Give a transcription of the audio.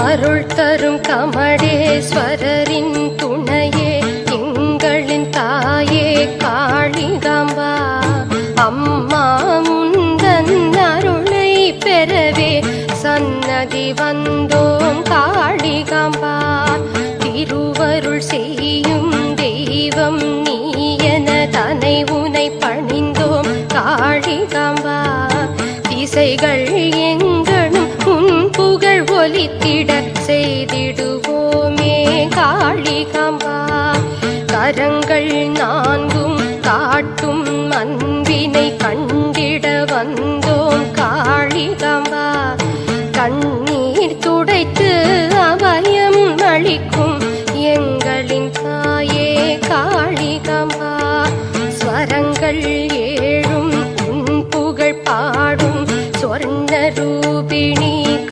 அருள் தரும் கமடேஸ்வரரின் துணையே எங்களின் தாயே காளிகாம்பா. அம்மா முந்தன் அருளை பெறவே சன்னதி வந்தோம் காளிகாம்பா. திருவருள் செய்யும் தெய்வம் நீ என தனை உனை பணிந்தோம் காளிகாம்பா. திசைகள் எங்களும் உன் புகழ் ஒலித்திட செய்திடுவோமே காளிகாம்பா. கரங்கள் நான்கும் காட்டும் அன்பினை கண்டிட வந்தோம் காளிகாம்பா. கண்